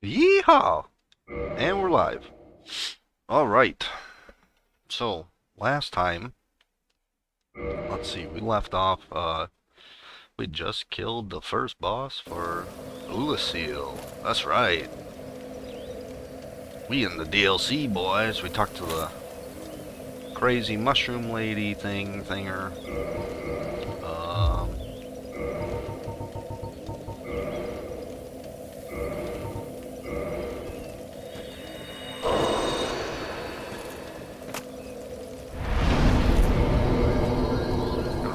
Yeehaw! And we're live. Alright. So, last time, let's see, we left off, we just killed the first boss for Ulasil. That's right. We in the DLC, boys. We talked to the crazy mushroom lady thinger. Um,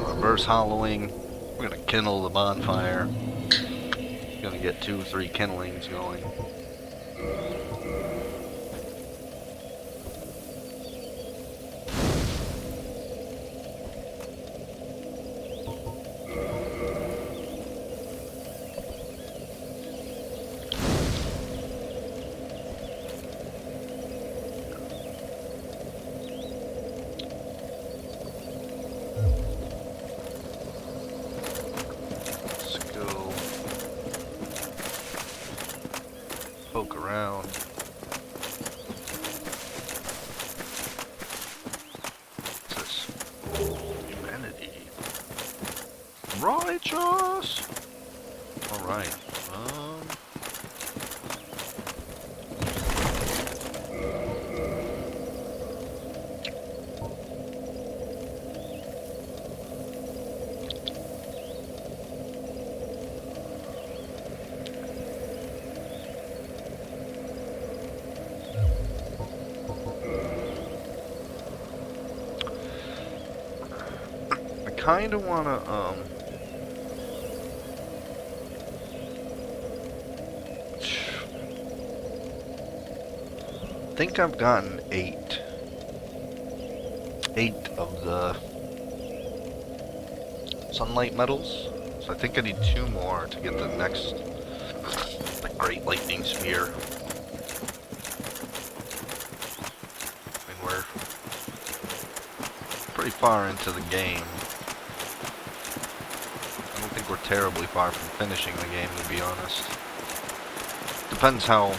reverse hollowing. We're gonna kindle the bonfire. Gonna get 2 or 3 kindlings going. Let's go poke around. What's this? Humanity. Righteous! Alright. I kinda wanna, think I've gotten 8 of the sunlight medals. So I think I need 2 more to get the next, the Great Lightning Spear. I mean, we're pretty far into the game. I don't think we're terribly far from finishing the game, to be honest. Depends how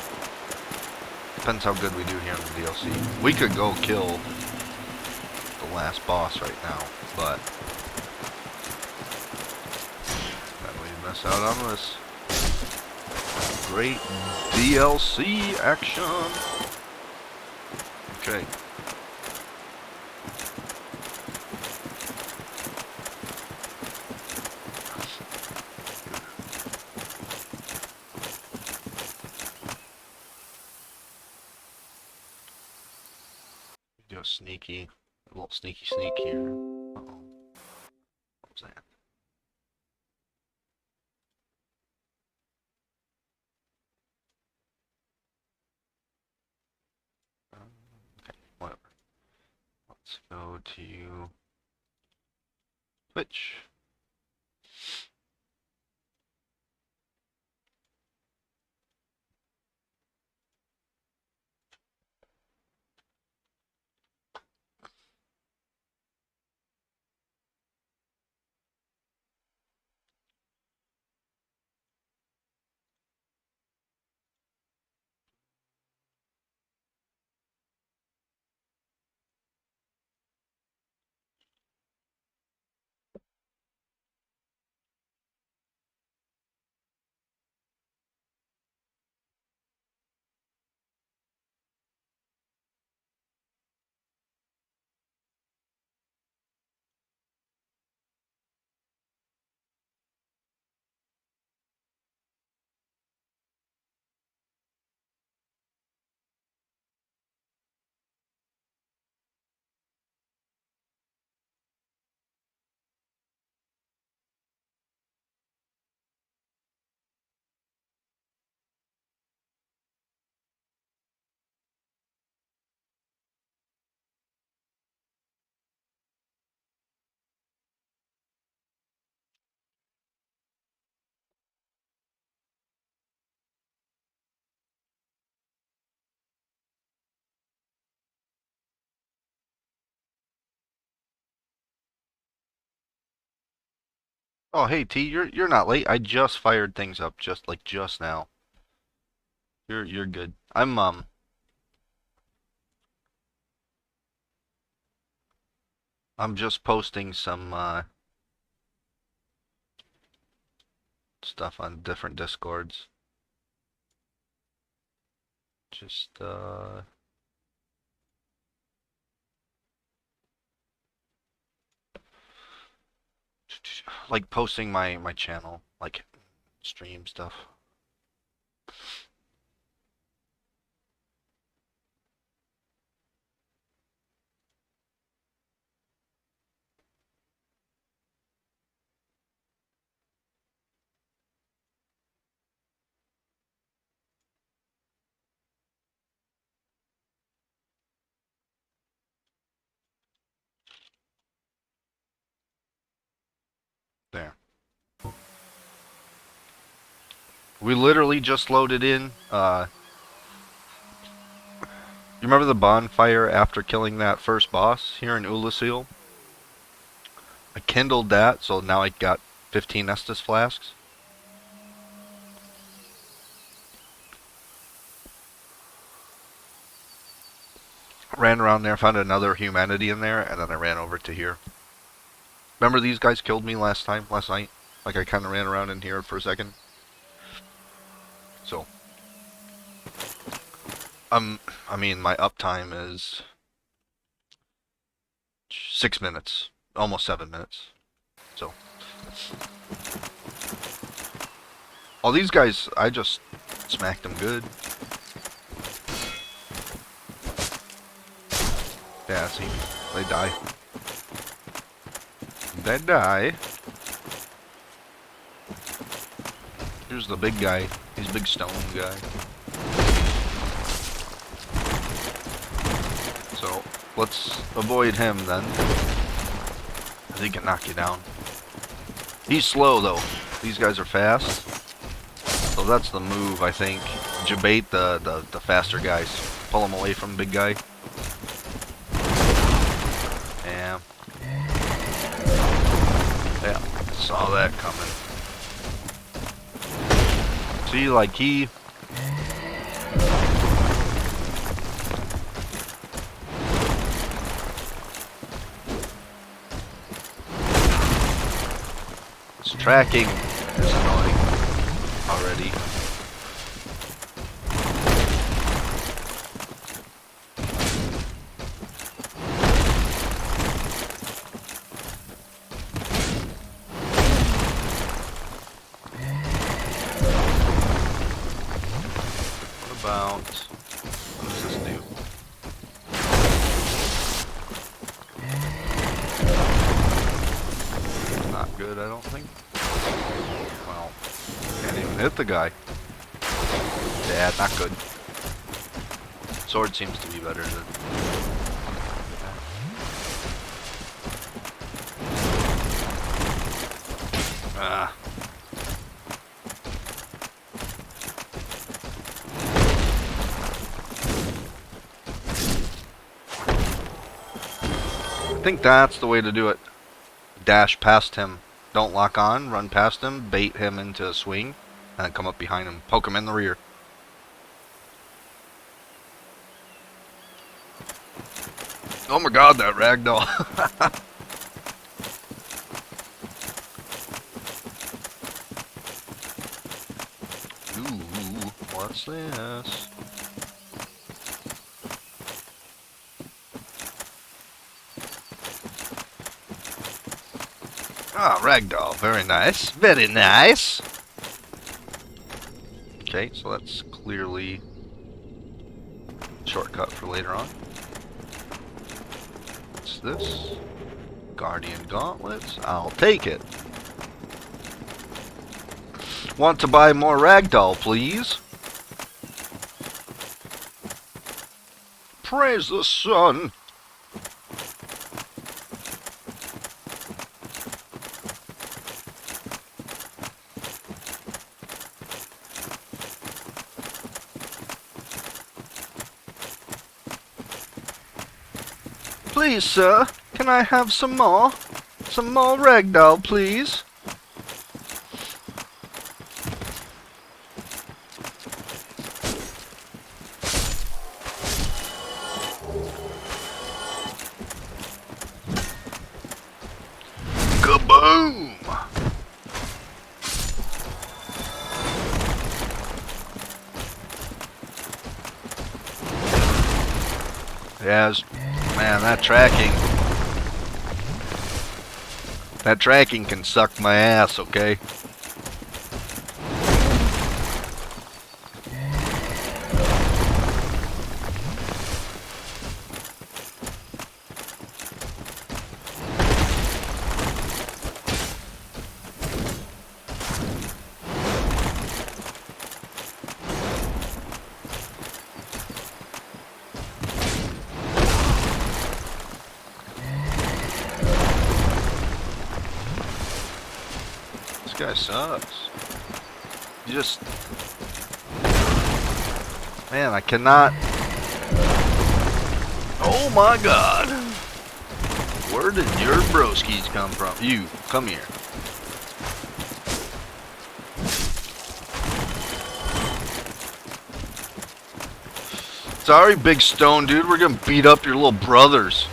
good we do here in the DLC. We could go kill the last boss right now, but then we miss out on this great DLC action. Okay. Do a sneaky, a little sneaky sneak here. Uh-oh. What was that? Okay, whatever. Let's go to Twitch. Oh, hey T, you're not late. I just fired things up just now. You're good. I'm just posting some stuff on different Discords. Just like posting my channel, like stream stuff. There. We literally just loaded in. You remember the bonfire after killing that first boss here in Ulasil? I kindled that, so now I got 15 Estus flasks. Ran around there, found another humanity in there, and then I ran over to here. Remember these guys killed me last night? Like I kind of ran around in here for a second. So, I mean, my uptime is 6 minutes, almost 7 minutes. So, all these guys, I just smacked them good. Yeah, see, they die. They die. Here's the big guy. He's a big stone guy. So, let's avoid him then. He can knock you down. He's slow though. These guys are fast. So that's the move, I think. Debate the faster guys. Pull them away from the big guy. Yeah. Yeah. Saw that coming. See, like he... His tracking is annoying already. What does this do? Not good, I don't think. Well, can't even hit the guy. Yeah, not good. Sword seems to be better than... Ah. I think that's the way to do it. Dash past him. Don't lock on, run past him, bait him into a swing, and then come up behind him, poke him in the rear. Oh my god, that ragdoll. Ooh, what's this? Ah, ragdoll. Very nice. Very nice. Okay, so that's clearly a shortcut for later on. What's this? Guardian gauntlets. I'll take it. Want to buy more ragdoll, please? Praise the sun. Please, sir, can I have some more? Some more ragdoll, please? Kaboom! Yes, man, that tracking can suck my ass, okay? This guy sucks. You just... Man, I cannot... Oh my god! Where did your broskies come from? You, come here. Sorry, big stone dude, we're gonna beat up your little brothers.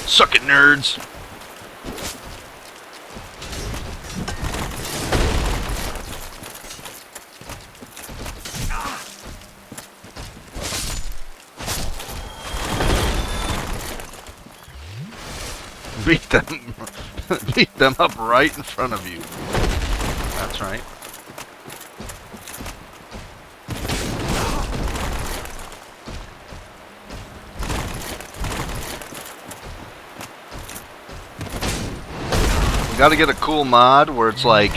Suck it, nerds. Beat them up right in front of you. That's right. We gotta get a cool mod where it's like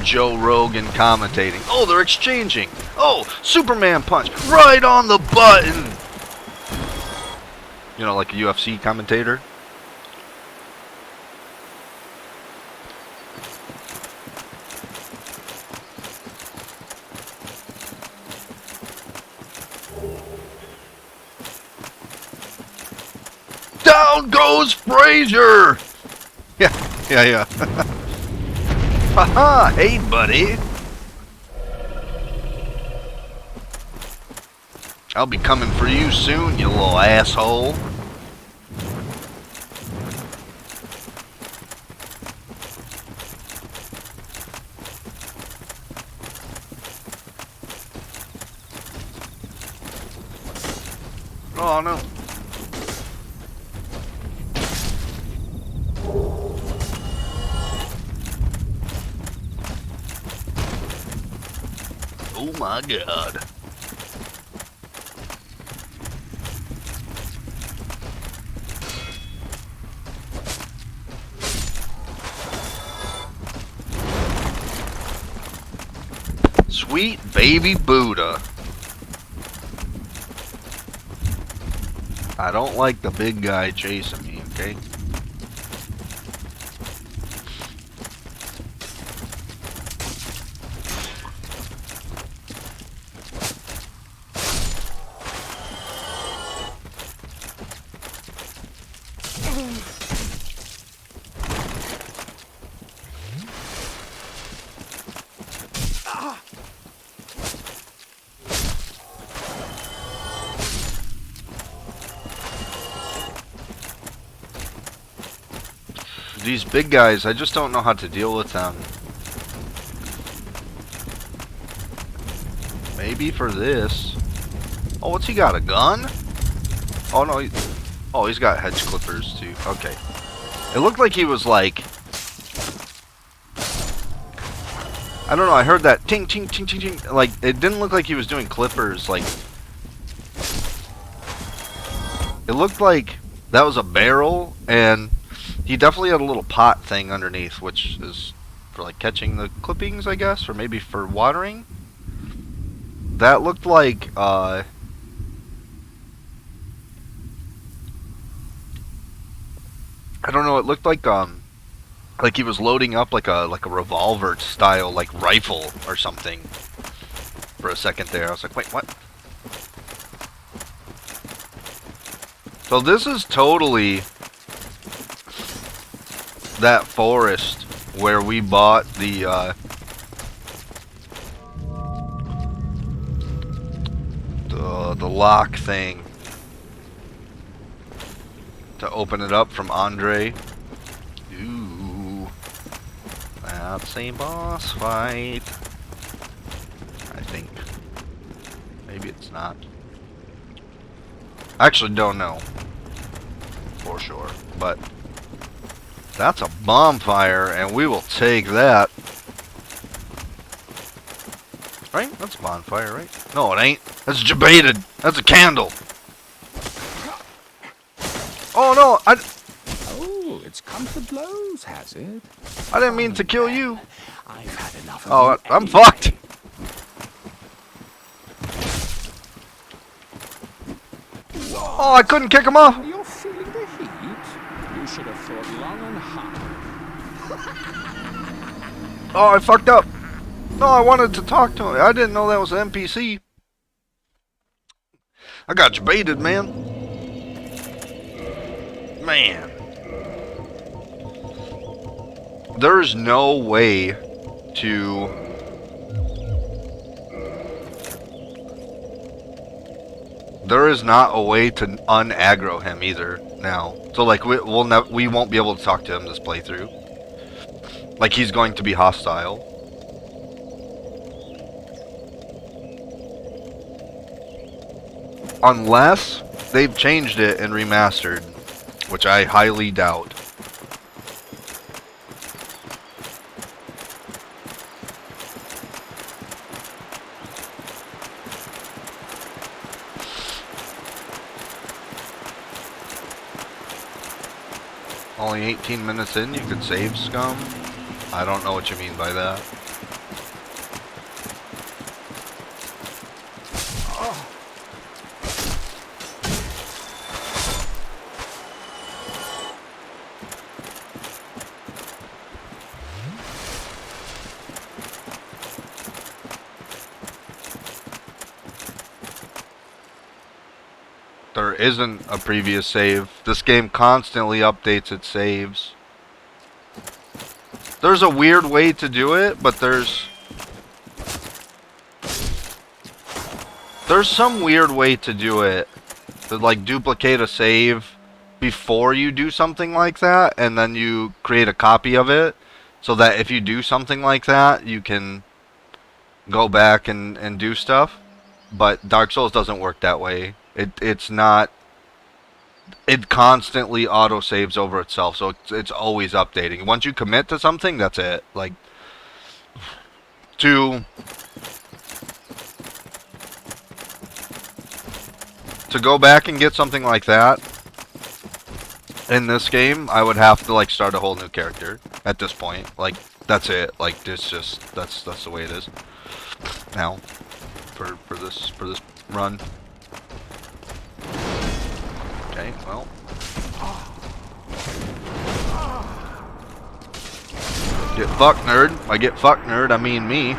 Joe Rogan commentating. Oh, they're exchanging. Oh, Superman punch right on the button. You know, like a UFC commentator. Down goes Frazier! Yeah. Haha, hey buddy. I'll be coming for you soon, you little asshole. Oh no. Oh my god. Sweet baby Buddha. I don't like the big guy chasing me, okay? These big guys, I just don't know how to deal with them. Maybe for this. Oh, what's he got? A gun? Oh no, he's got hedge clippers too. Okay. It looked like he was like... I don't know, I heard that ting ting ting ting ting. Like, it didn't look like he was doing clippers, like... It looked like that was a barrel, and he definitely had a little pot thing underneath, which is for like catching the clippings, I guess, or maybe for watering. That looked like I don't know, it looked like he was loading up like a revolver style like rifle or something. For a second there, I was like, wait, what? So this is totally that forest where we bought the lock thing to open it up from Andre. That's a boss fight. I think. Maybe it's not. I actually don't know. For sure. But that's a bonfire, and we will take that. Right? That's a bonfire, right? No, it ain't. That's jebaited. That's a candle. Oh no! Oh, it's come to blows, has it? I didn't mean to kill you. I've had enough of Oh, you I'm anyway. fucked. Oh, I couldn't kick him off. You're feeling the heat? You should have thought long and hard. Oh, I fucked up. No, I wanted to talk to him. I didn't know that was an NPC. I got jebaited, man. Man. There's no way to... There is not a way to un-aggro him either now. So like we won't be able to talk to him this playthrough. Like he's going to be hostile. Unless they've changed it in Remastered, which I highly doubt. Only 18 minutes in, you could save, scum? I don't know what you mean by that. There isn't a previous save. This game constantly updates its saves. There's a weird way to do it, but there's some weird way to do it. To like duplicate a save before you do something like that, and then you create a copy of it, so that if you do something like that, you can go back and do stuff. But Dark Souls doesn't work that way. It's not. It constantly auto saves over itself, so it's always updating. Once you commit to something, that's it. Like to go back and get something like that in this game, I would have to like start a whole new character at this point. Like that's it. Like it's just that's the way it is now for this run. Okay, well. Get fucked, nerd. By get fucked, nerd, I mean me.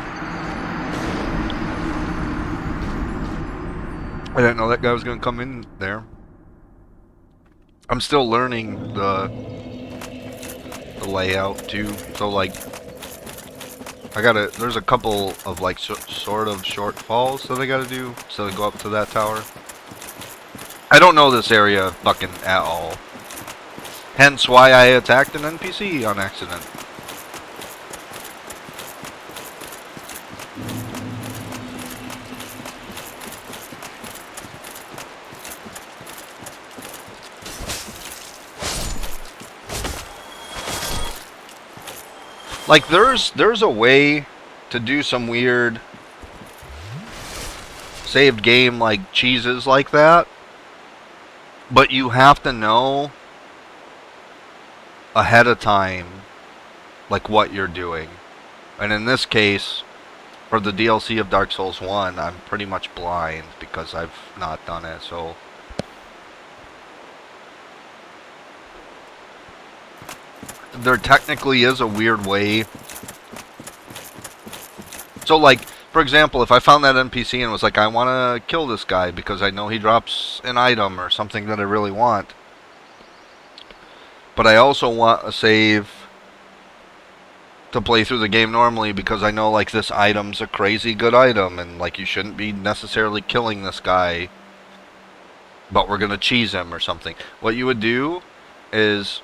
I didn't know that guy was gonna come in there. I'm still learning the layout too. So like, there's a couple of like sort of short falls that I gotta do so I go up to that tower. I don't know this area fucking at all. Hence why I attacked an NPC on accident. Like there's a way to do some weird saved game like cheeses like that, but you have to know ahead of time like what you're doing. And in this case, for the DLC of Dark Souls 1, I'm pretty much blind because I've not done it. So there technically is a weird way. So like, for example, if I found that NPC and was like, I want to kill this guy because I know he drops an item or something that I really want, but I also want a save to play through the game normally because I know like this item's a crazy good item and like you shouldn't be necessarily killing this guy, but we're gonna cheese him or something. What you would do is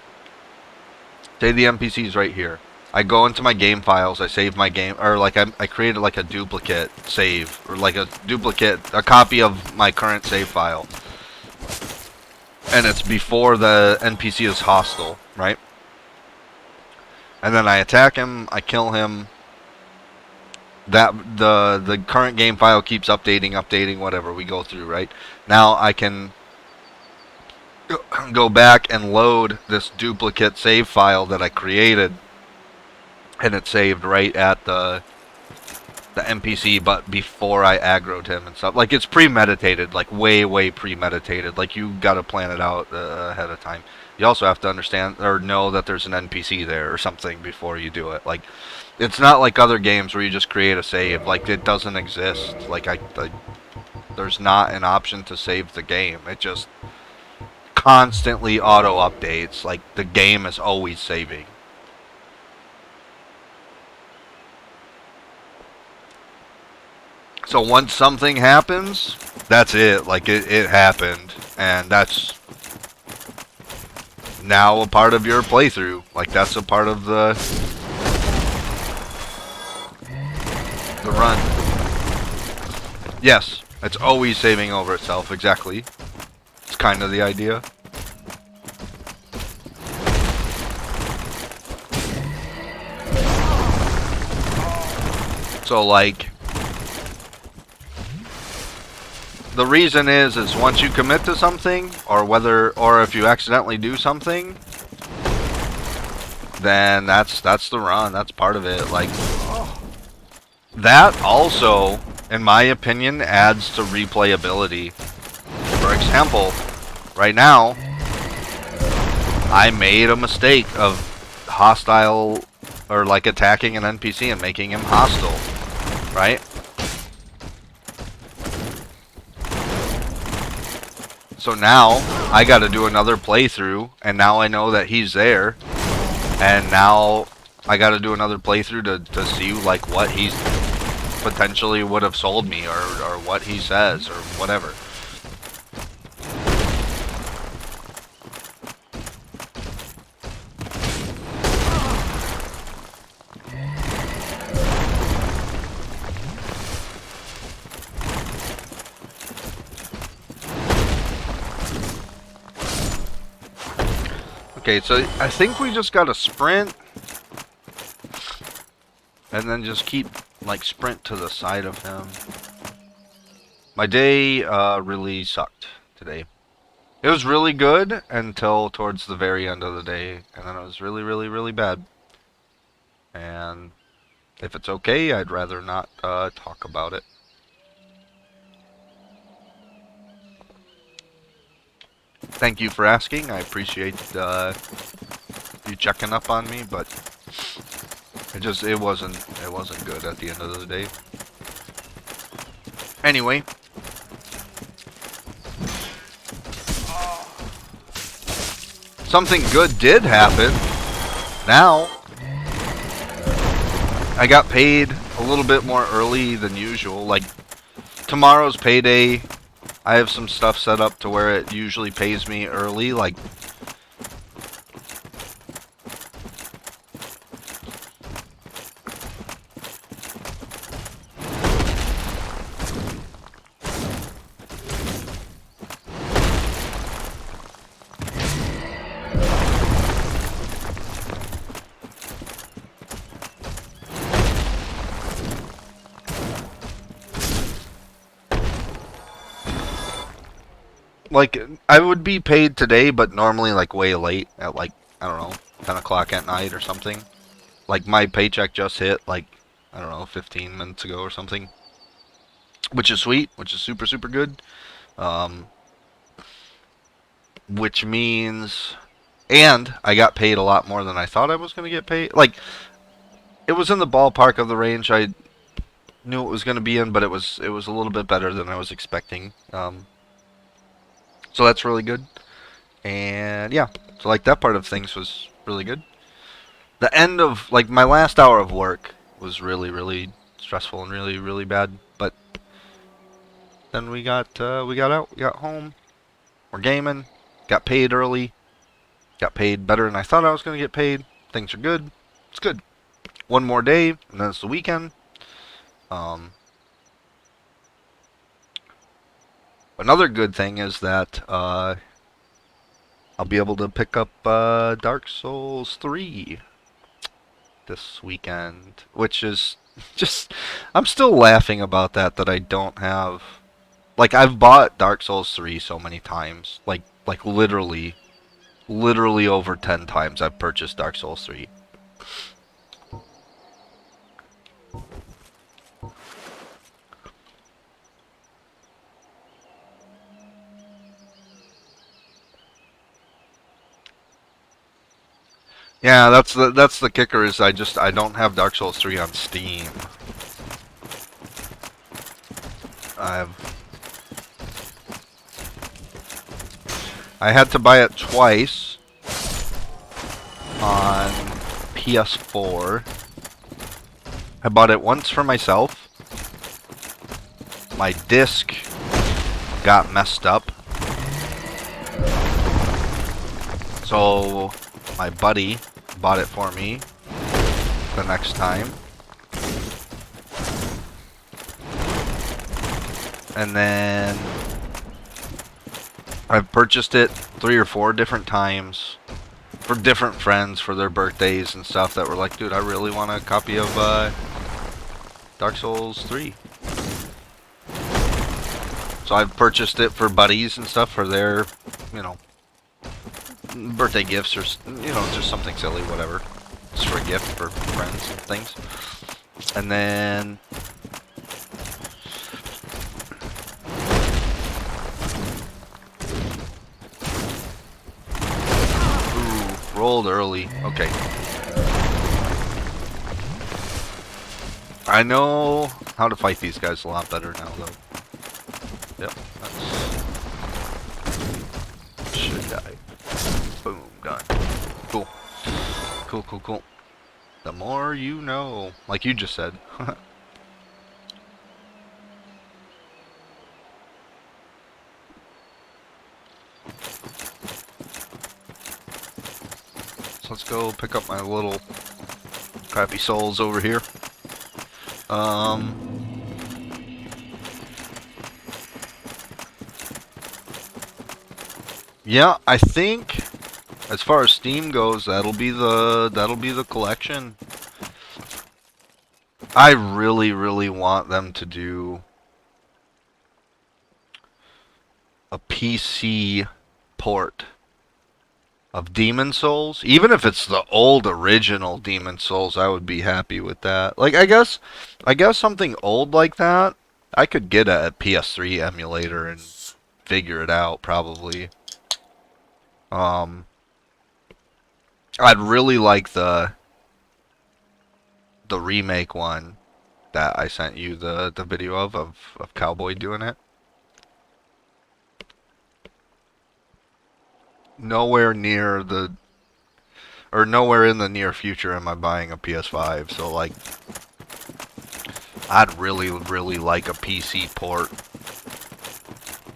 say the NPC's right here. I go into my game files, I save my game, or like I created like a duplicate save, or like a copy of my current save file. And it's before the NPC is hostile, right? And then I attack him, I kill him. That the current game file keeps updating whatever we go through, right? Now I can go back and load this duplicate save file that I created, and it's saved right at the NPC, but before I aggroed him and stuff. Like, it's premeditated, like way premeditated. Like, you gotta plan it out ahead of time. You also have to understand or know that there's an NPC there or something before you do it. Like, it's not like other games where you just create a save. Like, it doesn't exist. Like, there's not an option to save the game. It just constantly auto updates. Like, the game is always saving. So once something happens, that's it. Like, it happened. And that's now a part of your playthrough. Like, that's a part of the run. Yes, it's always saving over itself, exactly. It's kind of the idea. So, like, the reason is once you commit to something, or if you accidentally do something, then that's the run. That's part of it. Like, that also, in my opinion, adds to replayability. For example, right now, I made a mistake of hostile, or like attacking an NPC and making him hostile, right? So now I got to do another playthrough, and now I know that he's there, and now I got to do another playthrough to see like what he's potentially would have sold me, or what he says, or whatever. Okay, so I think we just gotta sprint, and then just keep, like, sprint to the side of him. My day, really sucked today. It was really good until towards the very end of the day, and then it was really bad. And if it's okay, I'd rather not, talk about it. Thank you for asking. I appreciate, you checking up on me, but it wasn't good at the end of the day. Anyway, something good did happen. Now I got paid a little bit more early than usual. Like, tomorrow's payday, I have some stuff set up to where it usually pays me early, like I would be paid today, but normally like way late at, like, I don't know, 10 o'clock at night or something. Like, my paycheck just hit, like, I don't know, 15 minutes ago or something. Which is sweet, which is super good. Which means, and I got paid a lot more than I thought I was going to get paid. Like, it was in the ballpark of the range I knew it was going to be in, but it was a little bit better than I was expecting. So that's really good. And yeah, so like that part of things was really good. The end of, like, my last hour of work was really stressful and really bad. But then we got out, we got home, we're gaming, got paid early, got paid better than I thought I was gonna get paid. Things are good. It's good. one more day, and then it's the weekend. Um, Another good thing is that I'll be able to pick up Dark Souls 3 this weekend, which is just I'm still laughing about that I don't have like I've bought Dark Souls 3 so many times, like literally over 10 times I've purchased Dark Souls 3. Yeah, that's the kicker is I don't have Dark Souls 3 on Steam. I've I had to buy it twice on PS4. I bought it once for myself. My disc got messed up. So my buddy bought it for me the next time. And then I've purchased it 3 or 4 different times for different friends for their birthdays and stuff that were like, dude, I really want a copy of Dark Souls 3. So I've purchased it for buddies and stuff for their, you know, birthday gifts or, you know, just something silly, whatever. Just for a gift for friends and things. And then rolled early. Okay. I know how to fight these guys a lot better now, though. Yep. That's... Should die. Boom. Done. Cool. Cool. The more you know. Like you just said. So let's go pick up my little crappy souls over here. Yeah, I think as far as Steam goes, that'll be the collection. I really want them to do a PC port of Demon Souls. Even if it's the old original Demon Souls, I would be happy with that. Like I guess something old like that, I could get a PS3 emulator and figure it out probably. Um I'd really like the remake one that I sent you the video of Cowboy doing it. Nowhere near the or nowhere in the near future am I buying a PS5, so like I'd really like a PC port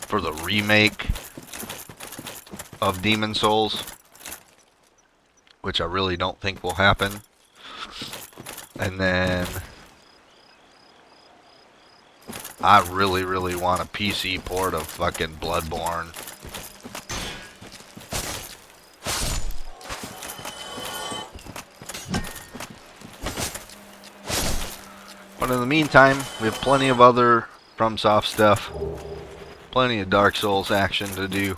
for the remake of Demon Souls, which I really don't think will happen. And then I really want a PC port of fucking Bloodborne. But in the meantime, we have plenty of other FromSoft stuff. Plenty of Dark Souls action to do.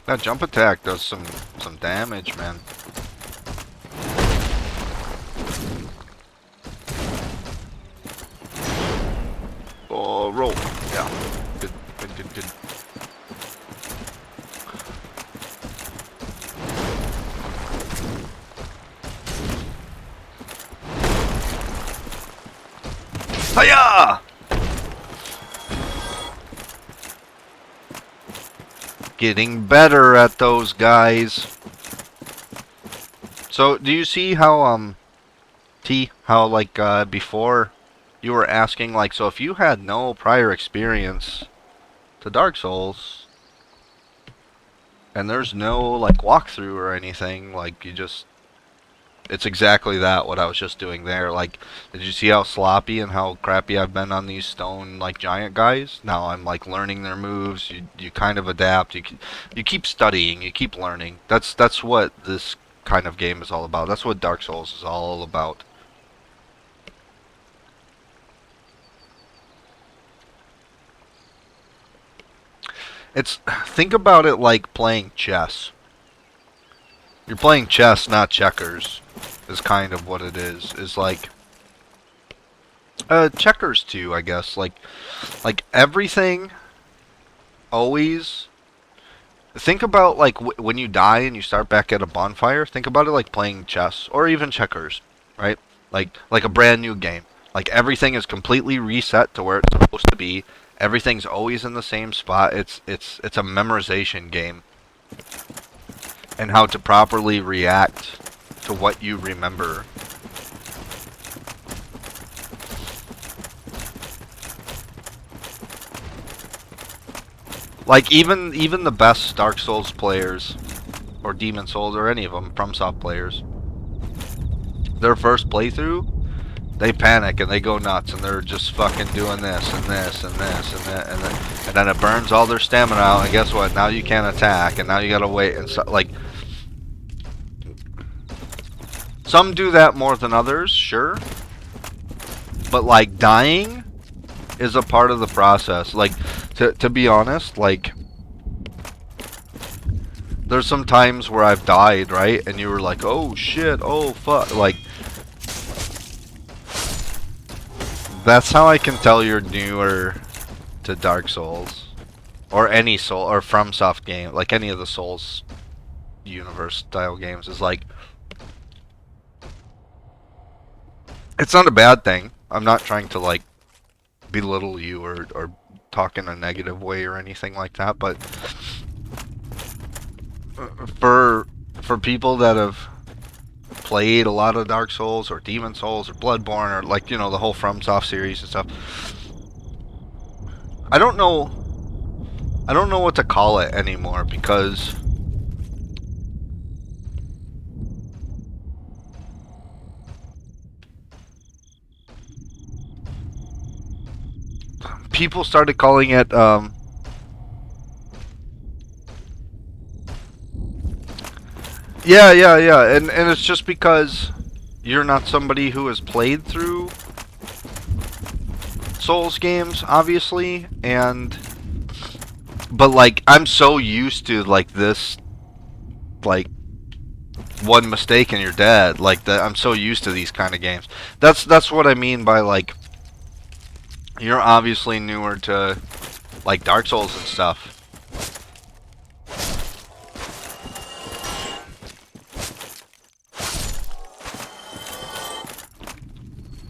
That jump attack does some damage, man. Oh, roll. Yeah. Good. Hiya! Getting better at those guys. So, do you see how, T, how, like, before you were asking, like, so if you had no prior experience to Dark Souls, and there's no, like, walkthrough or anything, like, you just, it's exactly that, what I was just doing there. Like, did you see how sloppy and how crappy I've been on these stone, like, giant guys? Now I'm, like, learning their moves, you kind of adapt, you keep studying, you keep learning. That's what this kind of game is all about. That's what Dark Souls is all about. It's, think about it like playing chess. You're playing chess, not checkers, is kind of what it is. Is like, checkers too, I guess. Like everything, always, think about like when you die and you start back at a bonfire, think about it like playing chess, or even checkers, right? Like a brand new game. Like everything is completely reset to where it's supposed to be. Everything's always in the same spot. It's a memorization game. And how to properly react to what you remember. Like even the best Dark Souls players, or Demon Souls, or any of them, FromSoft players, their first playthrough, they panic and they go nuts and they're just fucking doing this and this and this and that and then it burns all their stamina out, and guess what? Now you can't attack, and now you gotta wait, and so, like, some do that more than others, sure, but like dying is a part of the process. Like, to be honest, like, there's some times where I've died, right, and you were like, oh shit, oh fuck, like, that's how I can tell you're newer to Dark Souls, or any Soul, or FromSoft game, like any of the Souls universe style games, is like, it's not a bad thing. I'm not trying to like belittle you or talk in a negative way or anything like that, but for people that have played a lot of Dark Souls or Demon Souls or Bloodborne, or like, you know, the whole FromSoft series and stuff, I don't know what to call it anymore, because people started calling it yeah, and it's just because you're not somebody who has played through Souls games, obviously, but like, I'm so used to like this, like, one mistake and you're dead, like that. I'm so used to these kind of games. That's what I mean by, like, you're obviously newer to like Dark Souls and stuff.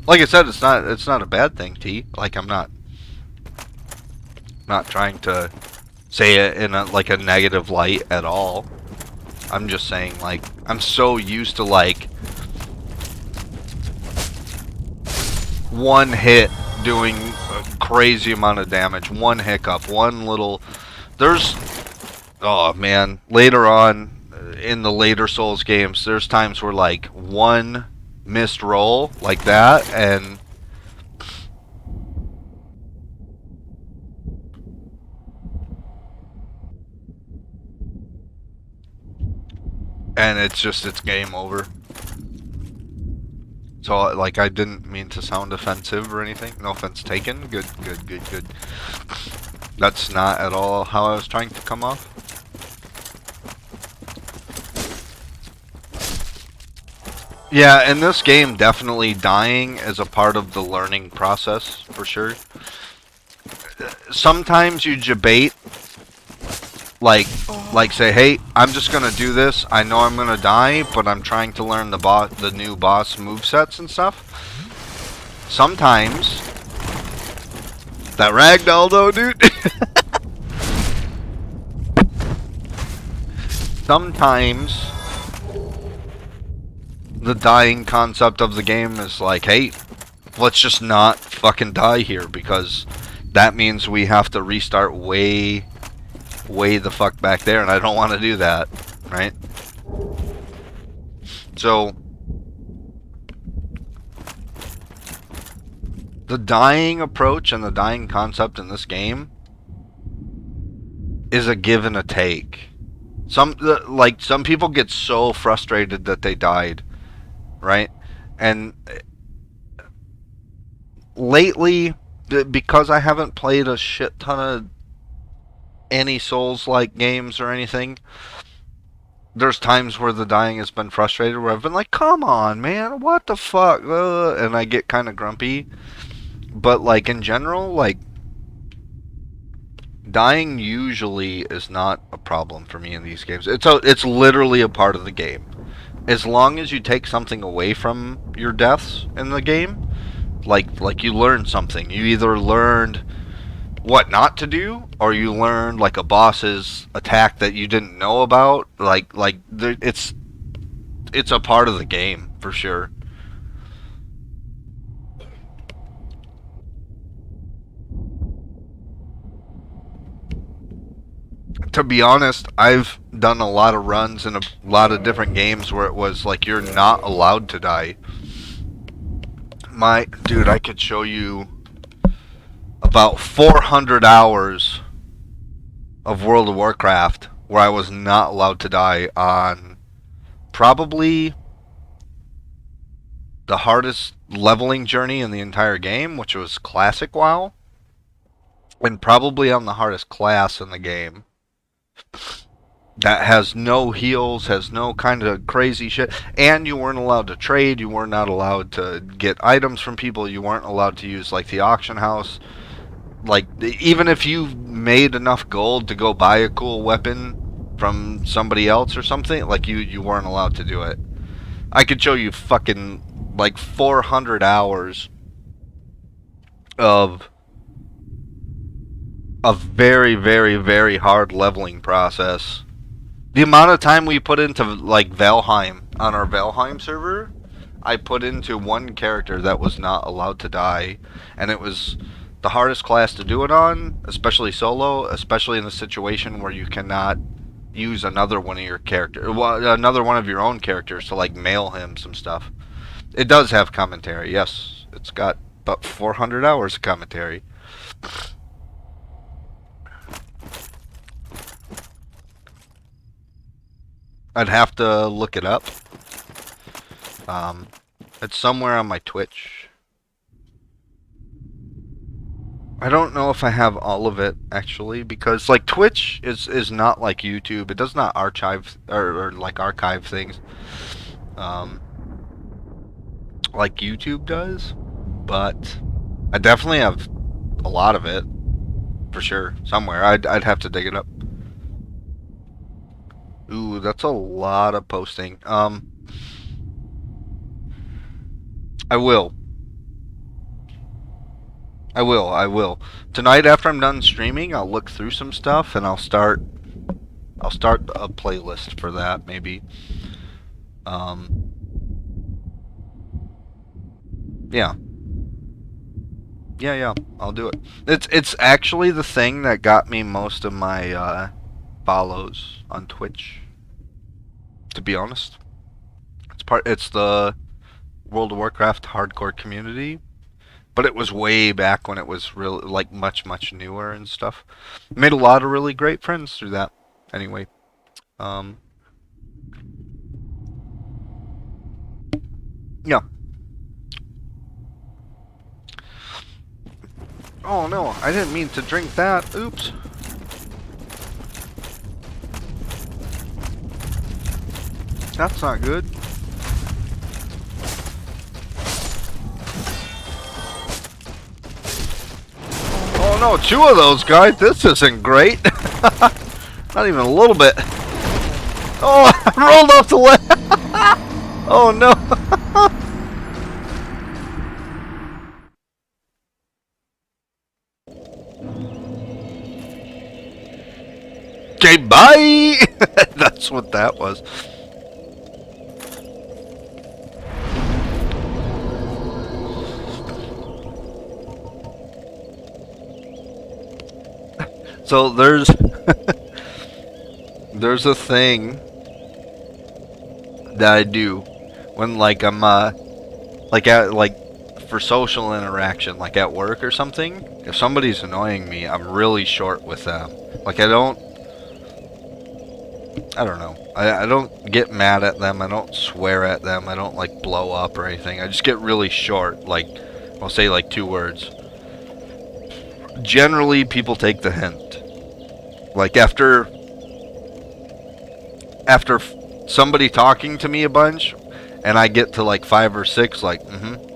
Like I said, it's not a bad thing, T. Like, I'm not trying to say it in a, like, a negative light at all. I'm just saying, like, I'm so used to like one hit doing a crazy amount of damage, one hiccup, one little, there's, oh man, later on in the later Souls games, there's times where like one missed roll like that, and it's game over. So, like, I didn't mean to sound offensive or anything. No offense taken. Good. That's not at all how I was trying to come off. Yeah, in this game, definitely dying is a part of the learning process, for sure. Sometimes you debate, like say, hey, I'm just gonna do this. I know I'm gonna die, but I'm trying to learn the new boss movesets and stuff. Sometimes that ragdoll though, dude. sometimes the dying concept of the game is like, hey, let's just not fucking die here, because that means we have to restart way the fuck back there, and I don't want to do that, right? So the dying approach and the dying concept in this game is a give and a take. Some people get so frustrated that they died, right? And lately, because I haven't played a shit ton of any Souls-like games or anything, there's times where the dying has been frustrated, where I've been like, come on, man, what the fuck? And I get kind of grumpy. But, like, in general, like, dying usually is not a problem for me in these games. It's literally a part of the game. As long as you take something away from your deaths in the game, like you learn something. You either learned what not to do, or you learned like a boss's attack that you didn't know about. It's a part of the game for sure. To be honest, I've done a lot of runs in a lot of different games where it was like you're not allowed to die. Dude, I could show you about 400 hours of World of Warcraft where I was not allowed to die on probably the hardest leveling journey in the entire game, which was Classic WoW, and probably on the hardest class in the game. That has no heals, has no kind of crazy shit, and you weren't allowed to trade, you were not allowed to get items from people, you weren't allowed to use like the auction house. Like, even if you made enough gold to go buy a cool weapon from somebody else or something, like you weren't allowed to do it. I could show you fucking like 400 hours of a very, very, very hard leveling process. The amount of time we put into like Valheim on our Valheim server, I put into one character that was not allowed to die, and it was the hardest class to do it on, especially solo, especially in the situation where you cannot use another one of your another one of your own characters to like mail him some stuff. It does have commentary, yes. It's got about 400 hours of commentary. I'd have to look it up. It's somewhere on my Twitch. I don't know if I have all of it actually, because like Twitch is not like YouTube. It does not archive or like archive things like YouTube does. But I definitely have a lot of it for sure somewhere. I'd have to dig it up. Ooh, that's a lot of posting. I will. I will. Tonight after I'm done streaming, I'll look through some stuff and I'll start a playlist for that maybe. Yeah. Yeah, I'll do it. It's actually the thing that got me most of my follows on Twitch. To be honest, it's the World of Warcraft hardcore community, but it was way back when it was real like much newer and stuff. Made a lot of really great friends through that. Anyway, yeah. Oh no, I didn't mean to drink that. Oops. That's not good. Oh no, two of those guys. This isn't great. Not even a little bit. Oh, I rolled off the ledge. Oh no. Okay, bye. That's what that was. So there's a thing that I do when like I'm like at like for social interaction, like at work or something. If somebody's annoying me, I'm really short with them. Like I don't know. I don't get mad at them. I don't swear at them. I don't like blow up or anything. I just get really short. Like I'll say like 2 words. Generally, people take the hint. Like after somebody talking to me a bunch, and I get to like 5 or 6, like,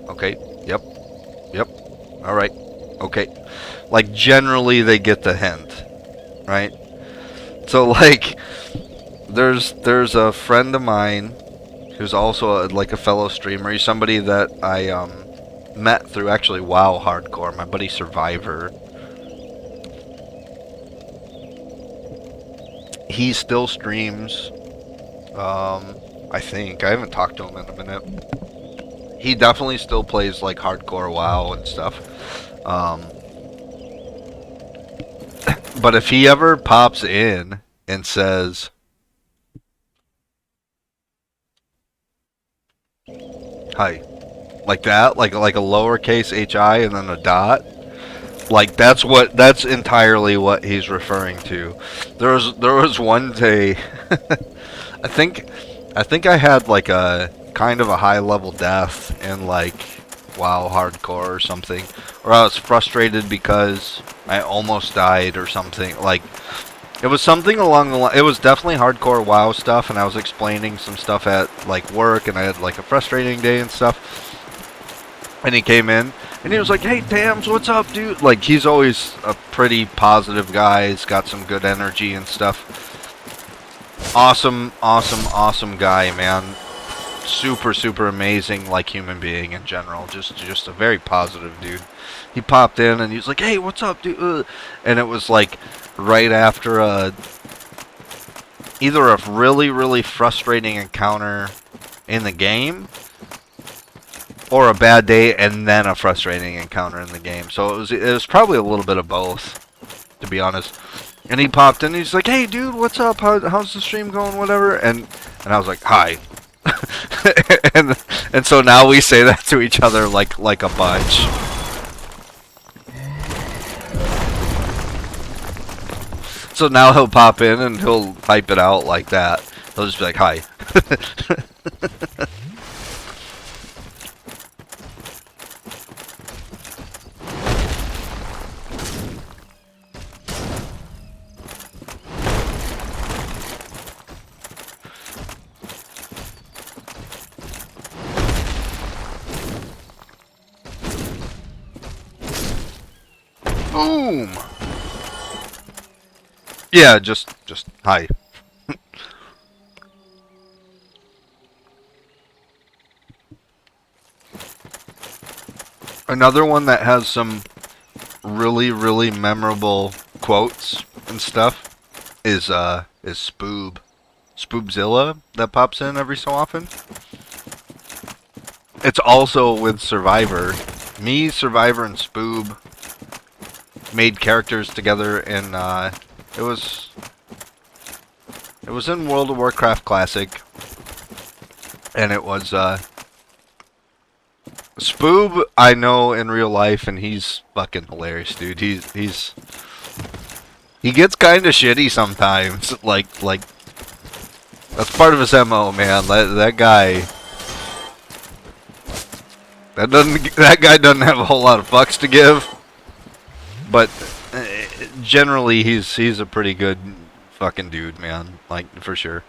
okay, yep, yep, all right, okay. Like generally, they get the hint, right? So like, there's a friend of mine who's also like a fellow streamer. He's somebody that I met through actually WoW Hardcore. My buddy Survivor. He still streams. I think I haven't talked to him in a minute. He definitely still plays like hardcore WoW and stuff. But if he ever pops in and says, "Hi," like that, like a lowercase hi and then a dot, like that's entirely what he's referring to. There was one day, I think I think I had like a kind of a high level death in like WoW hardcore or something, or I was frustrated because I almost died or something. Like it was something along the line. It was definitely hardcore WoW stuff, and I was explaining some stuff at like work, and I had like a frustrating day and stuff. And he came in, and he was like, "Hey, Tams, what's up, dude?" Like he's always a pretty positive guy. He's got some good energy and stuff. Awesome, awesome, awesome guy, man. Super, super amazing, like human being in general. Just a very positive dude. He popped in and he was like, "Hey, what's up, dude?" And it was like right after either a really, really frustrating encounter in the game, or a bad day and then a frustrating encounter in the game. So it was probably a little bit of both, to be honest. And he popped in and he's like, "Hey, dude, what's up? How's the stream going? Whatever." And I was like, "Hi." and so now we say that to each other like a bunch. So now he'll pop in and he'll type it out like that. He'll just be like, "Hi." Boom. Yeah, just hi. Another one that has some really, really memorable quotes and stuff is Spoob. Spoobzilla that pops in every so often. It's also with Survivor. Me, Survivor, and Spoob made characters together in it was in World of Warcraft Classic, and it was Spoob I know in real life, and he's fucking hilarious, dude. He gets kind of shitty sometimes. Like that's part of his MO, man. That guy. That guy doesn't have a whole lot of fucks to give, but generally he's a pretty good fucking dude, man. Like for sure,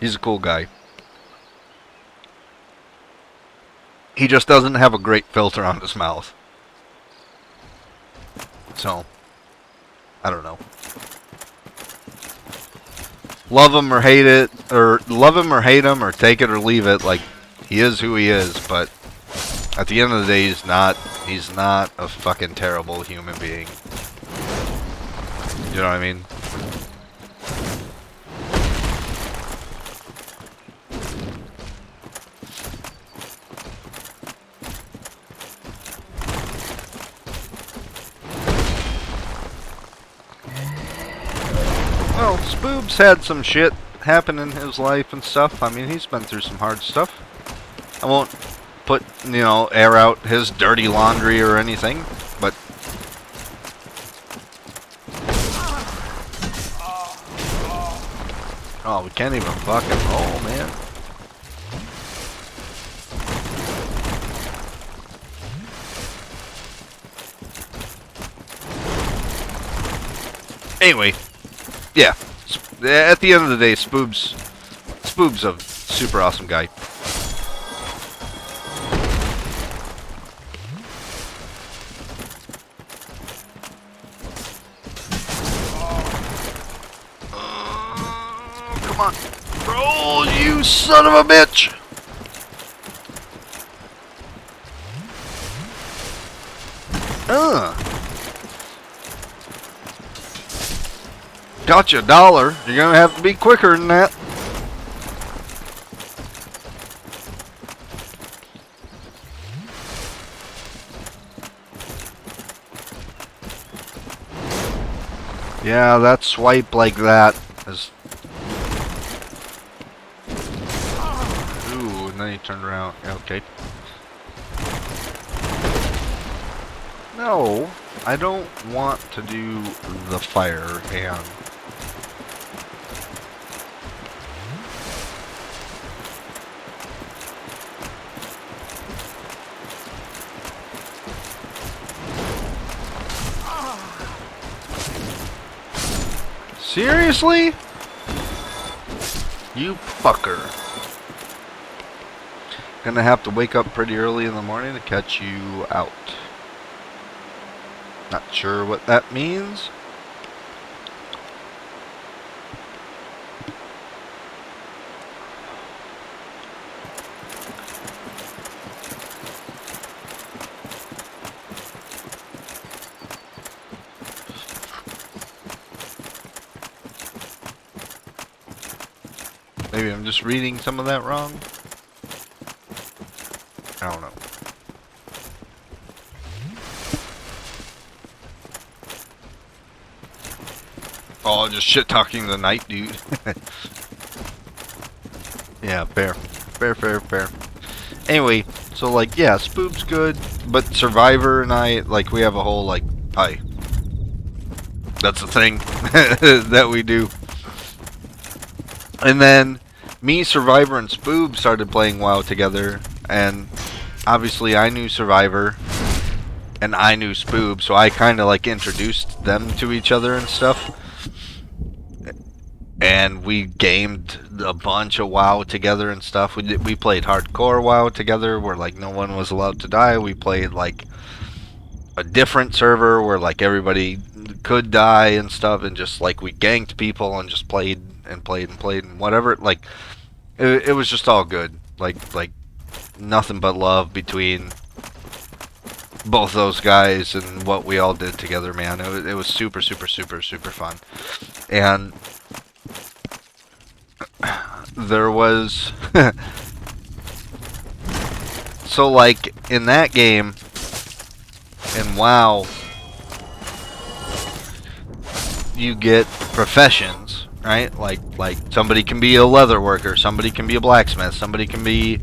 he's a cool guy. He just doesn't have a great filter on his mouth, so I don't know. Love him or hate it, or love him or hate him, or take it or leave it. Like he is who he is, but at the end of the day, he's not a fucking terrible human being. You know what I mean? Well, Spoob's had some shit happen in his life and stuff. I mean, he's been through some hard stuff. I won't put, air out his dirty laundry or anything, but oh, we can't even fucking roll, man. Anyway, yeah. At the end of the day, Spoob's a super awesome guy. Come on. Roll, you son of a bitch! Got you $1. You're gonna have to be quicker than that. Yeah, that swipe like that is... Ooh, and then he turned around. Okay. No, I don't want to do the fire hand. Seriously? You fucker. Gonna have to wake up pretty early in the morning to catch you out. Not sure what that means. Maybe I'm just reading some of that wrong. I don't know. Oh, just shit talking the night, dude. Yeah, fair. Fair. Anyway, so like, yeah, Spoop's good, but Survivor and I, like, we have a whole, like, hi. That's the thing that we do. And then me, Survivor, and Spoob started playing WoW together, and obviously I knew Survivor, and I knew Spoob, so I kind of like introduced them to each other and stuff. And we gamed a bunch of WoW together and stuff. We played hardcore WoW together, where like no one was allowed to die. We played like a different server where like everybody could die and stuff, and just like we ganked people and just played and whatever. Like it was just all good. Like nothing but love between both those guys and what we all did together, man. It was super fun. And there was so like in that game in WoW you get professions, right? Like somebody can be a leather worker, somebody can be a blacksmith, somebody can be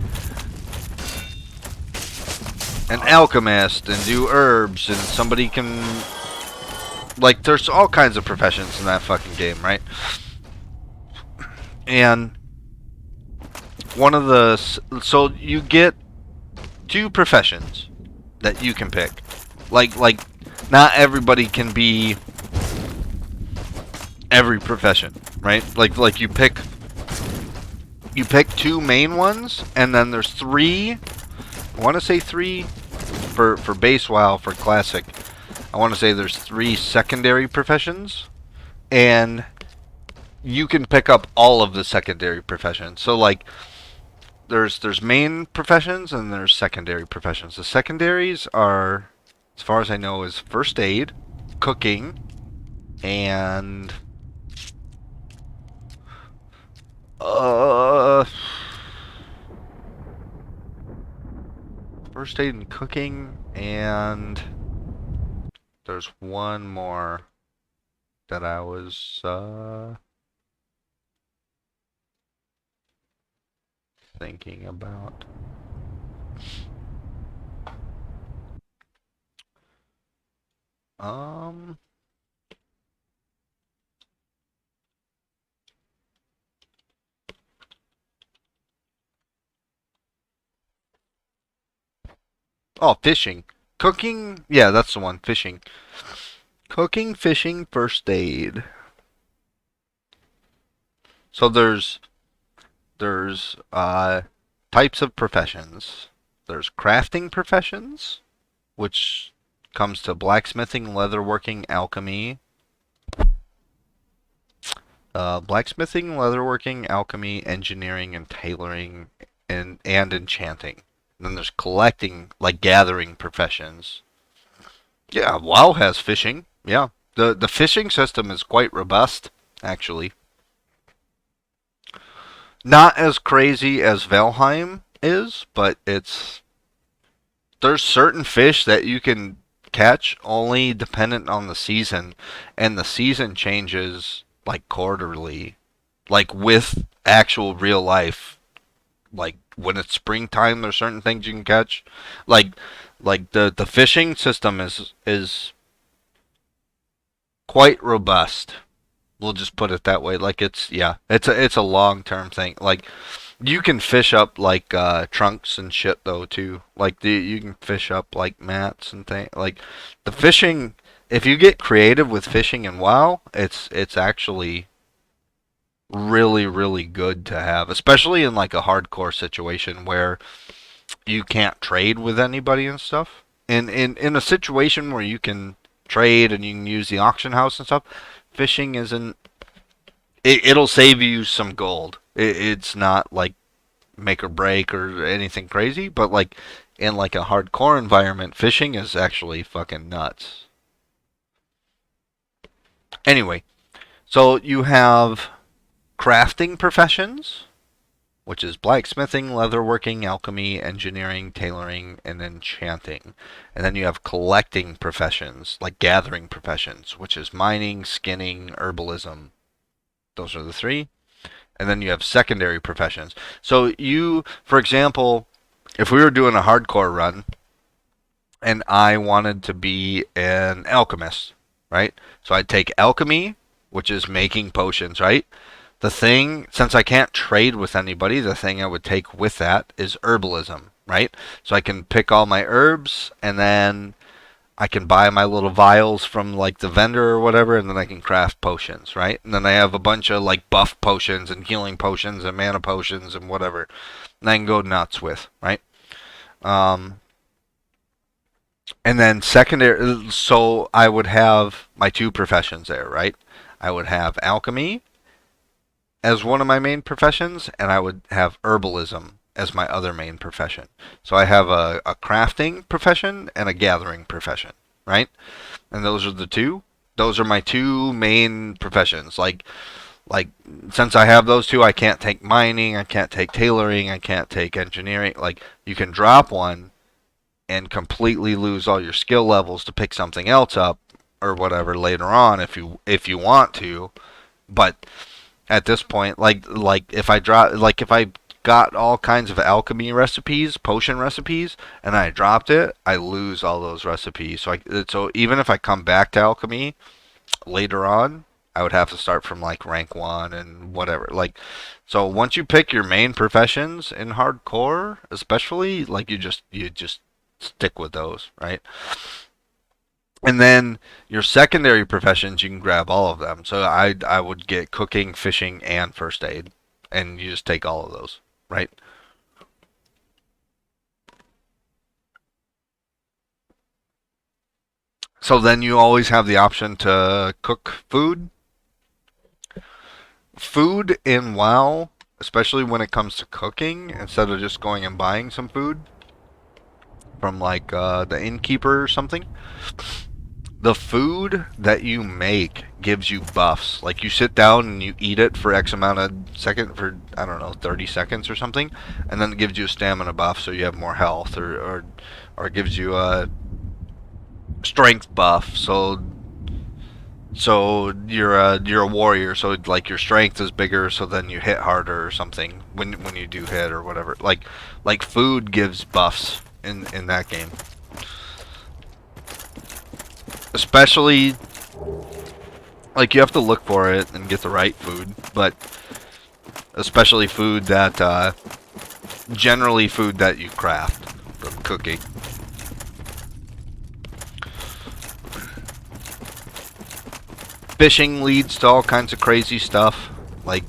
an alchemist and do herbs, and somebody can, like, there's all kinds of professions in that fucking game, right? And one of the, so you get 2 professions that you can pick. Like not everybody can be every profession, right? Like you pick 2 main ones, and then there's 3, I want to say 3 for base WoW, for classic. I want to say there's 3 secondary professions, and you can pick up all of the secondary professions. So like there's main professions and there's secondary professions. The secondaries are, as far as I know, is first aid, cooking, and first aid and cooking, and there's one more that I was thinking about. Um, oh, fishing. Cooking, yeah, that's the one. Fishing. Cooking, fishing, first aid. So there's types of professions. There's crafting professions, which comes to blacksmithing, leatherworking, alchemy. Blacksmithing, leatherworking, alchemy, engineering, and tailoring, and enchanting. And then there's collecting, like gathering professions. Yeah, WoW has fishing. Yeah, the fishing system is quite robust, actually. Not as crazy as Valheim is, but there's certain fish that you can catch only dependent on the season, and the season changes like quarterly, like with actual real life. Like when it's springtime, there's certain things you can catch. Like the fishing system is quite robust. We'll just put it that way. Like it's a long term thing. Like you can fish up like trunks and shit though too. Like you can fish up like mats and things. Like the fishing, if you get creative with fishing and WoW, it's actually really good to have, especially in like a hardcore situation where you can't trade with anybody and stuff. In a situation where you can trade and you can use the auction house and stuff, fishing isn't. It'll save you some gold. It's not like make or break or anything crazy, but like in like a hardcore environment, fishing is actually fucking nuts. Anyway, so you have crafting professions, which is blacksmithing, leatherworking, alchemy, engineering, tailoring, and enchanting. And then you have collecting professions, like gathering professions, which is mining, skinning, herbalism. Those are the three. And then you have secondary professions. So you, for example, if we were doing a hardcore run and I wanted to be an alchemist, right? So I'd take alchemy, which is making potions, right? The thing, since I can't trade with anybody, the thing I would take with that is herbalism, right? So I can pick all my herbs and then I can buy my little vials from like the vendor or whatever, and then I can craft potions, right? And then I have a bunch of like buff potions and healing potions and mana potions and whatever, and I can go nuts with, right? Um, and then secondary, so I would have my two professions there, right? I would have alchemy as one of my main professions, and I would have herbalism as my other main profession. So I have a crafting profession and a gathering profession, right? And those are the two. Those are my two main professions. Like since I have those two, I can't take mining, I can't take tailoring, I can't take engineering. Like you can drop one and completely lose all your skill levels to pick something else up or whatever later on if you want to. But at this point, like if I drop like if I got all kinds of alchemy recipes, potion recipes, and I dropped it, I lose all those recipes. So even if I come back to alchemy later on, I would have to start from like rank 1 and whatever. Like so once you pick your main professions in hardcore, especially like you just stick with those, right? And then your secondary professions, you can grab all of them. So I would get cooking, fishing, and first aid, and you just take all of those, right? So then you always have the option to cook food. Food in WoW, especially when it comes to cooking, instead of just going and buying some food from like the innkeeper or something, the food that you make gives you buffs. Like you sit down and you eat it for X amount of second for I don't know 30 seconds or something, and then it gives you a stamina buff, so you have more health, or it gives you a strength buff. So So you're a warrior, so like your strength is bigger, so then you hit harder or something when you do hit or whatever. Like food gives buffs in that game, especially like you have to look for it and get the right food, but especially food that generally food that you craft from cooking. Fishing leads to all kinds of crazy stuff, like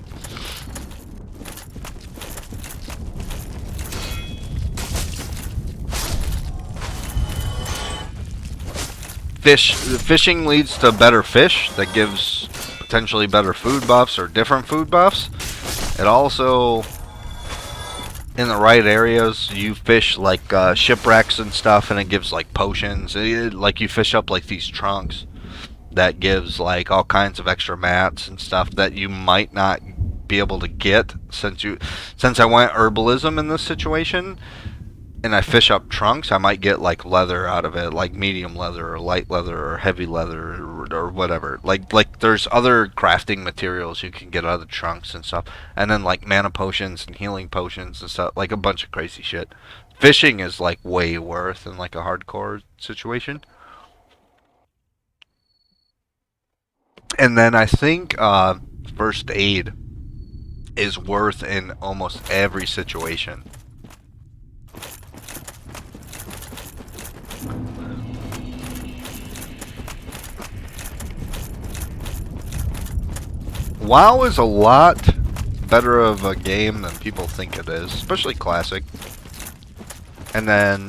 fishing leads to better fish that gives potentially better food buffs or different food buffs. It also, in the right areas, you fish like shipwrecks and stuff, and it gives like potions. Like you fish up like these trunks that gives like all kinds of extra mats and stuff that you might not be able to get since I went herbalism in this situation and I fish up trunks, I might get like leather out of it, like medium leather or light leather or heavy leather or whatever. Like there's other crafting materials you can get out of the trunks and stuff, and then like mana potions and healing potions and stuff, like a bunch of crazy shit. Fishing is like way worth in like a hardcore situation. And then I think first aid is worth in almost every situation. WoW is a lot better of a game than people think it is, especially classic. And then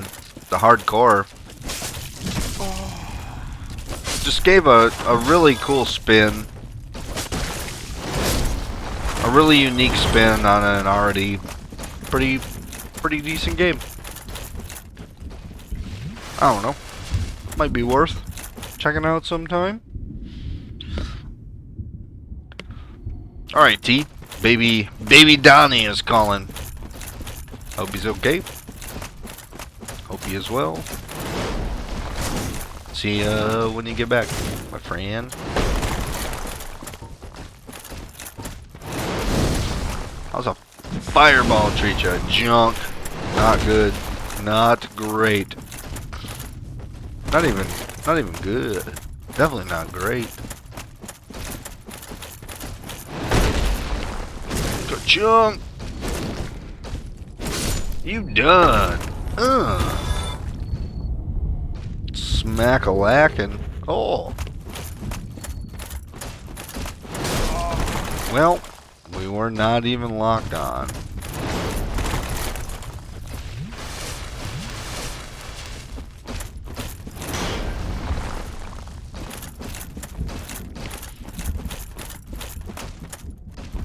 the hardcore just gave a really cool spin, a really unique spin on an already pretty decent game. I don't know, might be worth checking out sometime. All right, T, baby Donnie is calling. Hope he's okay. Hope he is well. See you when you get back, my friend. How's a fireball treat you? Junk. Not good. Not great. Not even good. Definitely not great. Junk. You done. Smack-a-lackin'. Oh. Well, we were not even locked on.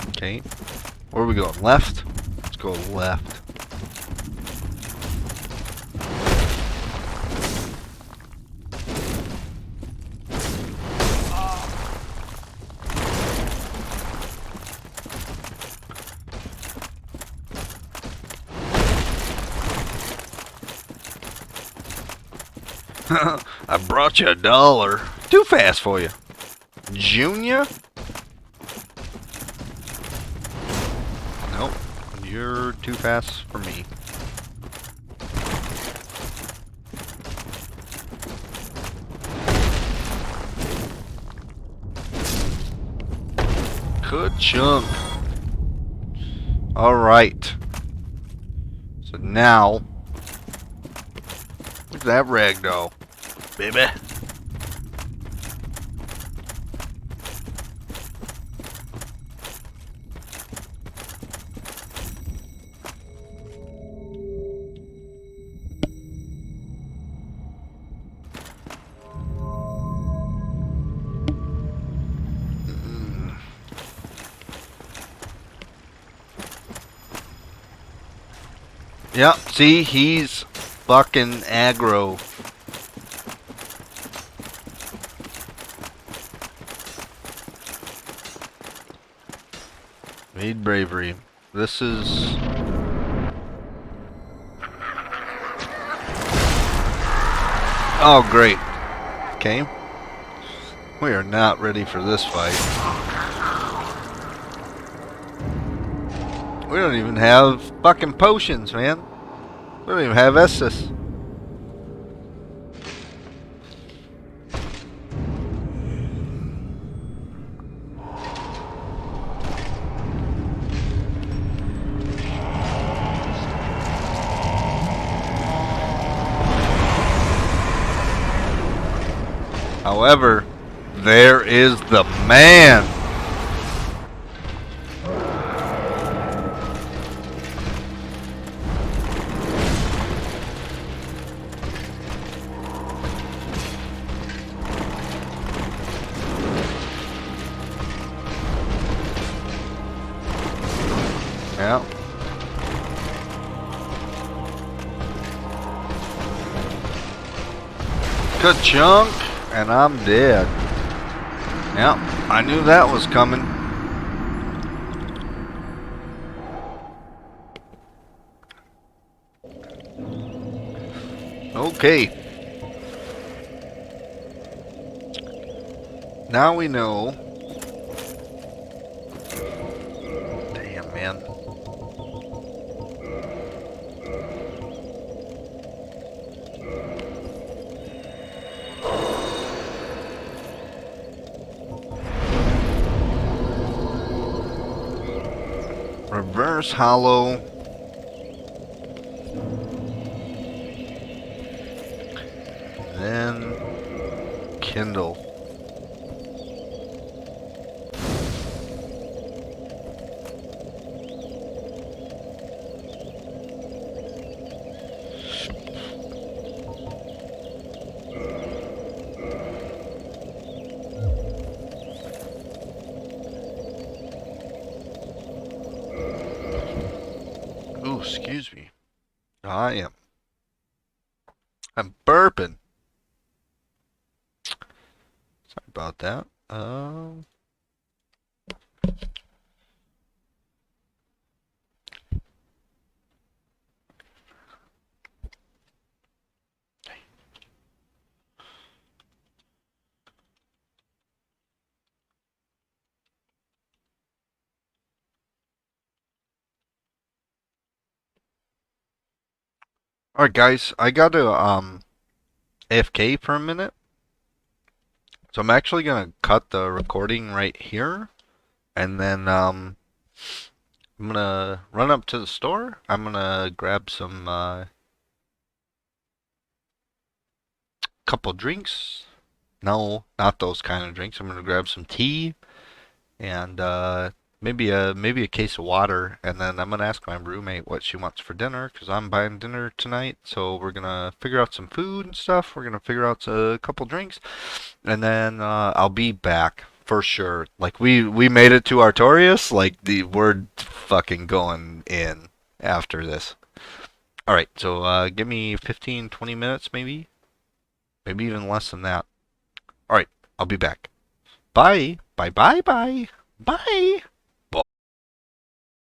Okay. Where are we going? Left? Let's go left. I brought you $1. Too fast for you. Junior? Nope. You're too fast for me. Good chunk. Alright. So now, look at that ragdoll, baby. Yep, see, he's fucking aggro. Made bravery. This is... Oh, great. Okay. We are not ready for this fight. We don't even have fucking potions, man. We don't even have Estus. However, there is the man. Yeah. Good chunk, and I'm dead. Yep, I knew that was coming. Okay. Now we know. Damn, man. Reverse hollow. Then kindle. Ooh, excuse me. I'm burping. Sorry about that. Alright guys, I gotta AFK for a minute. So I'm actually gonna cut the recording right here, and then I'm gonna run up to the store. I'm gonna grab some couple drinks. No, not those kind of drinks. I'm gonna grab some tea and maybe a case of water, and then I'm gonna ask my roommate what she wants for dinner because I'm buying dinner tonight. So we're gonna figure out some food and stuff. We're gonna figure out a couple drinks, and then I'll be back for sure. Like we made it to Artorias. Like we're fucking going in after this. All right, so give me 15, 20 minutes maybe, maybe even less than that. All right, I'll be back. Bye. Bye. Bye. Bye. Bye.